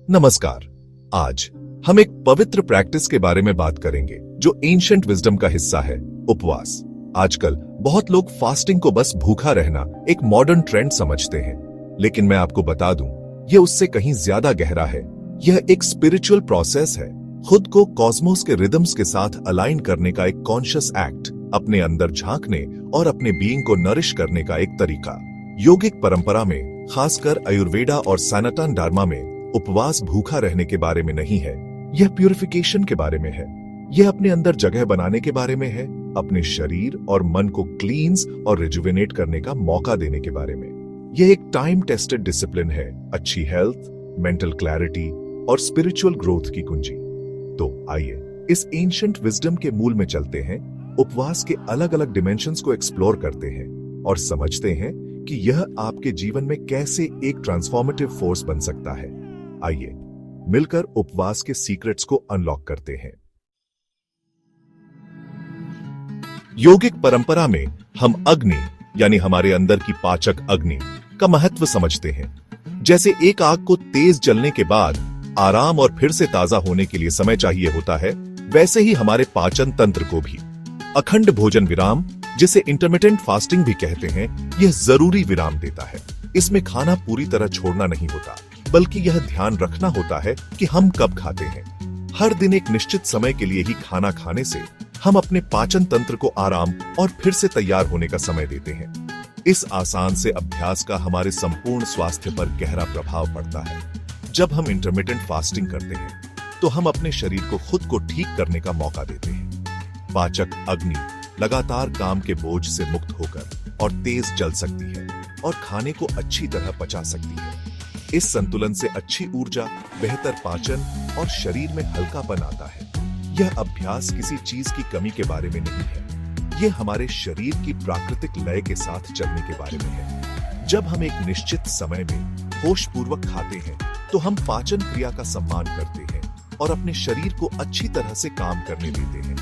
नमस्कार। आज हम एक पवित्र प्रैक्टिस के बारे में बात करेंगे जो एंशिएंट विजडम का हिस्सा है, उपवास। आजकल बहुत लोग फास्टिंग को बस भूखा रहना एक मॉडर्न ट्रेंड समझते हैं, लेकिन मैं आपको बता दूं, यह उससे कहीं ज्यादा गहरा है। यह एक स्पिरिचुअल प्रोसेस है, खुद को कॉस्मोस के रिदम्स के साथ अलाइन करने का एक कॉन्शियस एक्ट, अपने अंदर झांकने और अपने बीइंग को नरिश करने का एक तरीका। योगिक परंपरा में, खासकर आयुर्वेदा और सनातन धर्म में, उपवास भूखा रहने के बारे में नहीं है, यह प्यूरिफिकेशन के बारे में है। यह अपने अंदर जगह बनाने के बारे में है, अपने शरीर और मन को क्लींस और रिजुविनेट करने का मौका देने के बारे में। यह एक टाइम टेस्टेड डिसिप्लिन है, अच्छी हेल्थ, मेंटल क्लैरिटी और स्पिरिचुअल ग्रोथ की कुंजी। तो आइए इस एंशिएंट विजडम के मूल में चलते हैं, उपवास के अलग अलग डिमेंशंस को एक्सप्लोर करते हैं और समझते हैं कि यह आपके जीवन में कैसे एक ट्रांसफॉर्मेटिव फोर्स बन सकता है। आइए मिलकर उपवास के सीक्रेट्स को अनलॉक करते हैं। योगिक परंपरा में हम अग्नि यानी हमारे अंदर की पाचक अग्नि का महत्व समझते हैं। जैसे एक आग को तेज जलने के बाद आराम और फिर से ताजा होने के लिए समय चाहिए होता है, वैसे ही हमारे पाचन तंत्र को भी अखंड भोजन विराम, जिसे इंटरमिटेंट फास्टिंग भी कहते हैं, यह जरूरी विराम देता है। इसमें खाना पूरी तरह छोड़ना नहीं होता, बल्कि यह ध्यान रखना होता है कि हम कब खाते हैं। हर दिन एक निश्चित समय के लिए ही खाना खाने से हम अपने पाचन तंत्र को आराम और फिर से तैयार होने का समय देते हैं। इस आसान से अभ्यास का हमारे संपूर्ण स्वास्थ्य पर गहरा प्रभाव पड़ता है। जब हम इंटरमिटेंट फास्टिंग करते हैं तो हम अपने शरीर को खुद को ठीक करने का मौका देते हैं। पाचक अग्नि लगातार काम के बोझ से मुक्त होकर और तेज जल सकती है और खाने को अच्छी तरह पचा सकती है। इस संतुलन से अच्छी ऊर्जा, बेहतर पाचन और शरीर में हल्कापन आता है। यह अभ्यास किसी चीज की कमी के बारे में नहीं है, यह हमारे शरीर की प्राकृतिक लय के साथ चलने के बारे में है। जब हम एक निश्चित समय में होशपूर्वक खाते हैं तो हम पाचन क्रिया का सम्मान करते हैं और अपने शरीर को अच्छी तरह से काम करने देते हैं।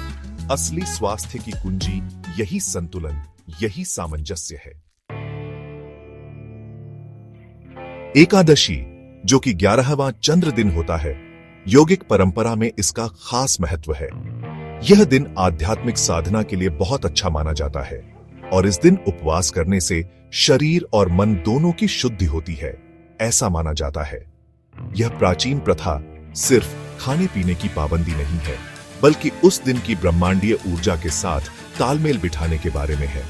असली स्वास्थ्य की कुंजी यही संतुलन, यही सामंजस्य है। एकादशी, जो कि 11वां चंद्र दिन होता है, योगिक परंपरा में इसका खास महत्व है। यह दिन आध्यात्मिक साधना के लिए बहुत अच्छा माना जाता है और इस दिन उपवास करने से शरीर और मन दोनों की शुद्धि होती है, ऐसा माना जाता है। यह प्राचीन प्रथा सिर्फ खाने पीने की पाबंदी नहीं है, बल्कि उस दिन की ब्रह्मांडीय ऊर्जा के साथ तालमेल बिठाने के बारे में है।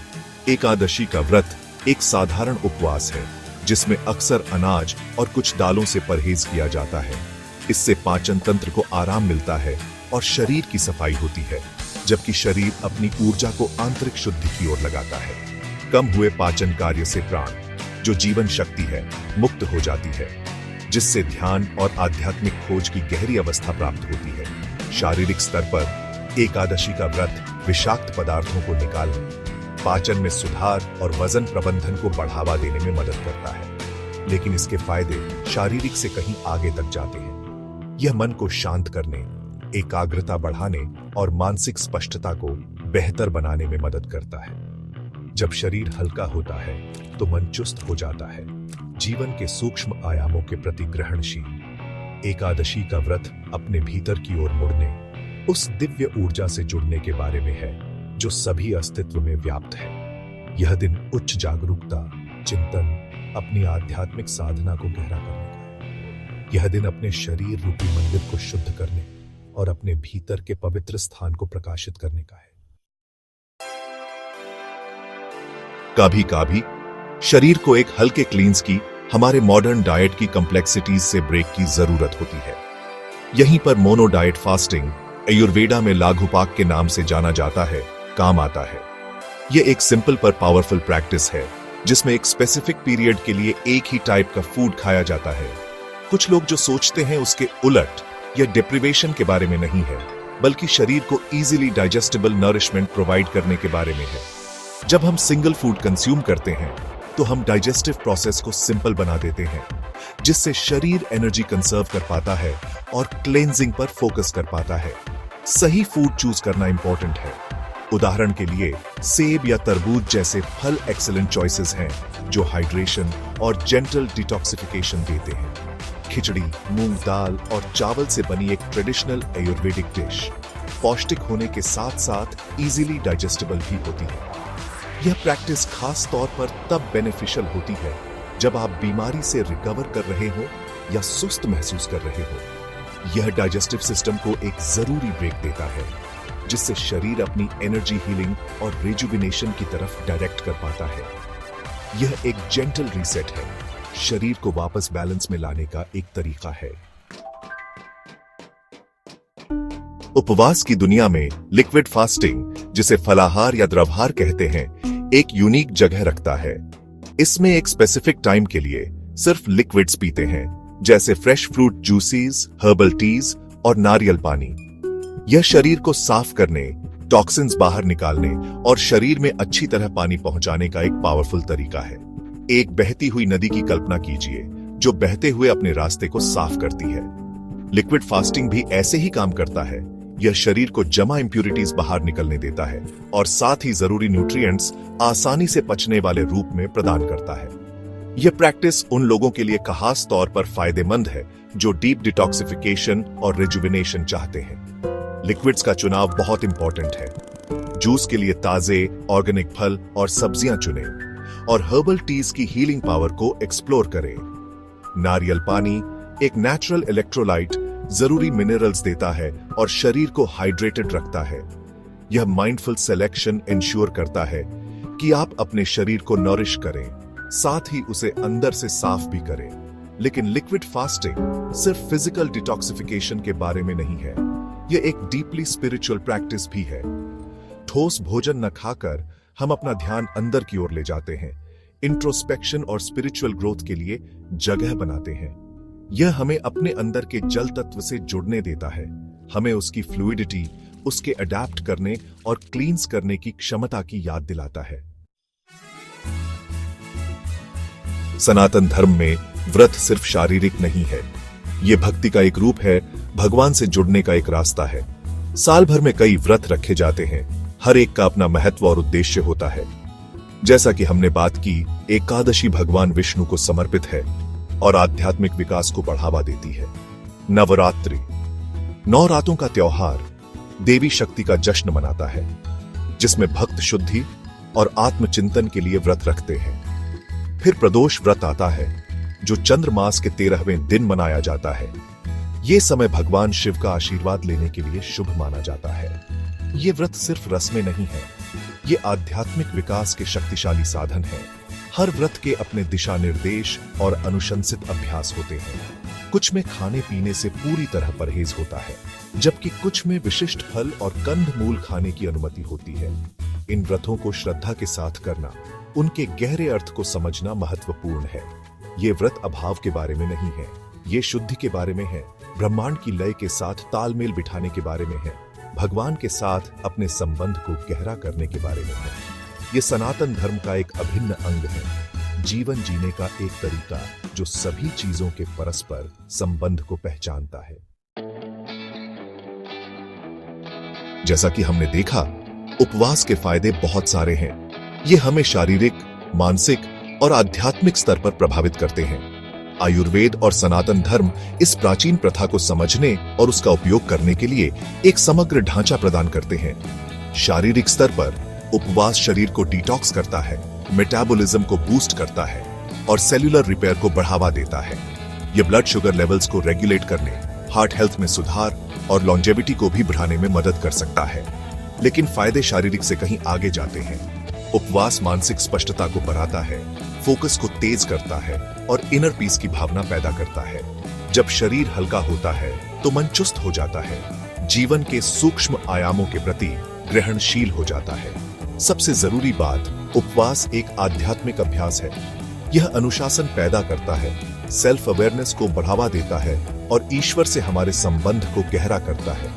एकादशी का व्रत एक साधारण उपवास है जिसमें अक्सर अनाज और कुछ दालों से परहेज किया जाता है। इससे पाचन तंत्र को आराम मिलता है और शरीर की सफाई होती है, जबकि शरीर अपनी ऊर्जा को आंतरिक शुद्धि की ओर लगाता है। कम हुए पाचन कार्य से प्राण, जो जीवन शक्ति है, मुक्त हो जाती है, जिससे ध्यान और आध्यात्मिक खोज की गहरी अवस्था प्राप्त होती है। शारीरिक स्तर पर एकादशी का व्रत विषाक्त पदार्थों को निकालने, पाचन में सुधार और वजन प्रबंधन को बढ़ावा देने में मदद करता है। लेकिन इसके फायदे शारीरिक से कहीं आगे तक जाते हैं। यह मन को शांत करने, एकाग्रता बढ़ाने और मानसिक स्पष्टता को बेहतर बनाने में मदद करता है। जब शरीर हल्का होता है तो मन चुस्त हो जाता है, जीवन के सूक्ष्म आयामों के प्रति ग्रहणशील। एकादशी का व्रत अपने भीतर की ओर मुड़ने, उस दिव्य ऊर्जा से जुड़ने के बारे में है जो सभी अस्तित्व में व्याप्त है। यह दिन उच्च जागरूकता, चिंतन, अपनी आध्यात्मिक साधना को गहरा करने का है। यह दिन अपने शरीर रूपी मंदिर को शुद्ध करने और अपने भीतर के पवित्र स्थान को प्रकाशित करने का है। कभी कभी शरीर को एक हल्के क्लींस की, हमारे मॉडर्न डाइट की कॉम्प्लेक्सिटीज से ब्रेक की जरूरत होती है। यहीं पर मोनो डाइट फास्टिंग, आयुर्वेदा में लाघुपाक के नाम से जाना जाता है, काम आता है। यह एक सिंपल पर पावरफुल प्रैक्टिस है जिसमें एक स्पेसिफिक पीरियड के लिए एक ही टाइप का फूड खाया जाता है। कुछ लोग जो सोचते हैं उसके उलट, यह डिप्रिवेशन के बारे में नहीं है, बल्कि शरीर को इजीली डाइजेस्टेबल नरिशमेंट प्रोवाइड करने के बारे में है। जब हम सिंगल फूड कंज्यूम करते हैं तो हम डाइजेस्टिव प्रोसेस को सिंपल बना देते हैं, जिससे शरीर एनर्जी कंजर्व कर पाता है और क्लेंजिंग पर फोकस कर पाता है। सही फूड चूज करना इंपॉर्टेंट है। उदाहरण के लिए सेब या तरबूज जैसे फल एक्सीलेंट चॉइसेस हैं, जो हाइड्रेशन और जेंटल डिटॉक्सिफिकेशन देते हैं। खिचड़ी, मूंग दाल और चावल से बनी एक ट्रेडिशनल आयुर्वेदिक डिश पौष्टिक होने के साथ साथ इजीली डाइजेस्टेबल भी होती है। यह प्रैक्टिस खास तौर पर तब बेनिफिशियल होती है जब आप बीमारी से रिकवर कर रहे हो या सुस्त महसूस कर रहे हो। यह डाइजेस्टिव सिस्टम को एक जरूरी ब्रेक देता है, जिससे शरीर अपनी एनर्जी हीलिंग और रिजुविनेशन की तरफ डायरेक्ट कर पाता है। यह एक जेंटल रीसेट है, शरीर को वापस बैलेंस में लाने का एक तरीका है। उपवास की दुनिया में लिक्विड फास्टिंग, जिसे फलाहार या द्रवहार कहते हैं, एक यूनिक जगह रखता है। इसमें एक स्पेसिफिक टाइम के लिए सिर्फ लिक्विड्स पीते हैं, जैसे fresh fruit juices, herbal tease और नारियल पानी। यह शरीर को साफ करने, टॉक्सिन्स बाहर निकालने और शरीर में अच्छी तरह पानी पहुंचाने का एक पावरफुल तरीका है। एक बहती हुई नदी की कल्पना कीजिए, जो बहते हुए अपने रास्ते को साफ करती है। लिक्विड फास्टिंग भी ऐसे ही काम करता है। यह शरीर को जमा इंप्यूरिटीज बाहर निकलने देता है और साथ ही जरूरी न्यूट्रिएंट्स आसानी से पचने वाले रूप में प्रदान करता है। यह प्रैक्टिस उन लोगों के लिए खास तौर पर फायदेमंद है जो डीप डिटॉक्सिफिकेशन और रिजुविनेशन चाहते हैं। लिक्विड्स का चुनाव बहुत इंपॉर्टेंट है। जूस के लिए ताजे ऑर्गेनिक फल और सब्जियां चुनें और हर्बल टीज की हीलिंग पावर को एक्सप्लोर करें। नारियल पानी एक नेचुरल इलेक्ट्रोलाइट जरूरी मिनरल्स देता है और शरीर को हाइड्रेटेड रखता है। यह माइंडफुल सिलेक्शन इंश्योर करता है कि आप अपने शरीर को नरिश करें, साथ ही उसे अंदर से साफ भी करें। लेकिन लिक्विड फास्टिंग सिर्फ फिजिकल डिटॉक्सिफिकेशन के बारे में नहीं है, यह एक डीपली स्पिरिचुअल प्रैक्टिस भी है। ठोस भोजन न खाकर हम अपना ध्यान अंदर की ओर ले जाते हैं, इंट्रोस्पेक्शन और स्पिरिचुअल ग्रोथ के लिए जगह बनाते हैं। यह हमें अपने अंदर के जल तत्व से जुड़ने देता है, हमें उसकी फ्लूइडिटी, उसके अडैप्ट करने और क्लींस करने की क्षमता की याद दिलाता है। सनातन धर्म में व्रत सिर्फ शारीरिक नहीं है, यह भक्ति का एक रूप है, भगवान से जुड़ने का एक रास्ता है। साल भर में कई व्रत रखे जाते हैं, हर एक का अपना महत्व और उद्देश्य होता है। जैसा कि हमने बात की, एकादशी भगवान विष्णु को समर्पित है और आध्यात्मिक विकास को बढ़ावा देती है। नवरात्रि 9 रातों का त्योहार देवी शक्ति का जश्न मनाता है, जिसमें भक्त शुद्धि और आत्मचिंतन के लिए व्रत रखते हैं। फिर प्रदोष व्रत आता है, जो चंद्र मास के 13वें दिन मनाया जाता है। यह समय भगवान शिव का आशीर्वाद लेने के लिए शुभ माना जाता है। यह व्रत सिर्फ रस्में नहीं है, ये आध्यात्मिक विकास के शक्तिशाली साधन है। हर व्रत के अपने दिशा निर्देश और अनुशंसित अभ्यास होते हैं। कुछ में खाने पीने से पूरी तरह परहेज होता है, जबकि कुछ में विशिष्ट फल और कंद मूल खाने की अनुमति होती है। इन व्रतों को श्रद्धा के साथ करना, उनके गहरे अर्थ को समझना महत्वपूर्ण है। ये व्रत अभाव के बारे में नहीं है, ये शुद्धि के बारे में है, ब्रह्मांड की लय के साथ तालमेल बिठाने के बारे में है, भगवान के साथ अपने संबंध को गहरा करने के बारे में है। ये सनातन धर्म का एक अभिन्न अंग है, जीवन जीने का एक तरीका जो सभी चीजों के परस्पर संबंध को पहचानता है। जैसा कि हमने देखा, उपवास के फायदे बहुत सारे हैं। ये हमें शारीरिक, मानसिक और आध्यात्मिक स्तर पर प्रभावित करते हैं। आयुर्वेद और सनातन धर्म इस प्राचीन प्रथा को समझने और उसका उपयोग करने के लिए एक समग्र ढांचा प्रदान करते हैं। शारीरिक स्तर पर उपवास शरीर को डिटॉक्स करता है, मेटाबॉलिज्म को बूस्ट करता है और सेल्यूलर रिपेयर को बढ़ावा देता है। यह ब्लड शुगर लेवल्स को रेगुलेट करने, हार्ट हेल्थ में सुधार और लॉन्जेविटी को भी बढ़ाने में मदद कर सकता है। लेकिन फायदे शारीरिक से कहीं आगे जाते हैं। उपवास मानसिक स्पष्टता को बढ़ाता है, फोकस को तेज करता है और इनर पीस की भावना पैदा करता है। जब शरीर हल्का होता है तो मन चुस्त हो जाता है, जीवन के सूक्ष्म आयामों के प्रति ग्रहणशील हो जाता है। सबसे जरूरी बात, उपवास एक आध्यात्मिक अभ्यास है। यह अनुशासन पैदा करता है, सेल्फ अवेयरनेस को बढ़ावा देता है और ईश्वर से हमारे संबंध को गहरा करता है।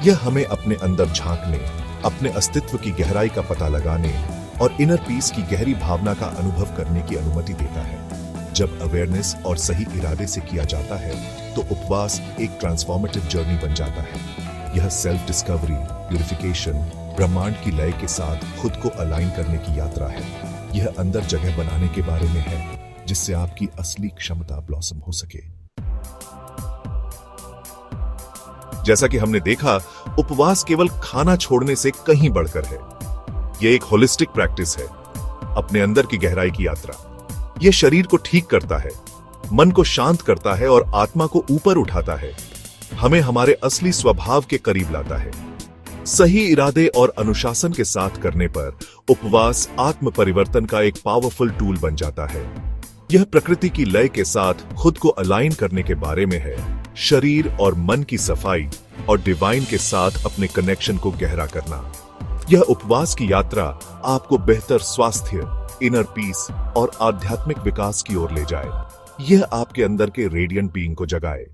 यह हमें अपने अंदर झांकने, अपने अस्तित्व की गहराई का पता लगाने और इनर पीस की गहरी भावना का अनुभव करने की अनुमति देता है। जब अवेयरनेस और सही इरादे से किया जाता है तो उपवास एक ट्रांसफॉर्मेटिव जर्नी बन जाता है। यह सेल्फ डिस्कवरी, प्यूरिफिकेशन, ब्रह्मांड की लय के साथ खुद को अलाइन करने की यात्रा है। यह अंदर जगह बनाने के बारे में है जिससे आपकी असली क्षमता ब्लॉसम हो सके। जैसा कि हमने देखा, उपवास केवल खाना छोड़ने से कहीं बढ़कर है। यह एक होलिस्टिक प्रैक्टिस है, अपने अंदर की गहराई की यात्रा। यह शरीर को ठीक करता है, मन को शांत करता है और आत्मा को ऊपर उठाता है, हमें हमारे असली स्वभाव के करीब लाता है। सही इरादे और अनुशासन के साथ करने पर उपवास आत्म परिवर्तन का एक पावरफुल टूल बन जाता है। यह प्रकृति की लय के साथ खुद को अलाइन करने के बारे में है, शरीर और मन की सफाई और डिवाइन के साथ अपने कनेक्शन को गहरा करना। यह उपवास की यात्रा आपको बेहतर स्वास्थ्य, इनर पीस और आध्यात्मिक विकास की ओर ले जाए। यह आपके अंदर के रेडियंट बीइंग को जगाए।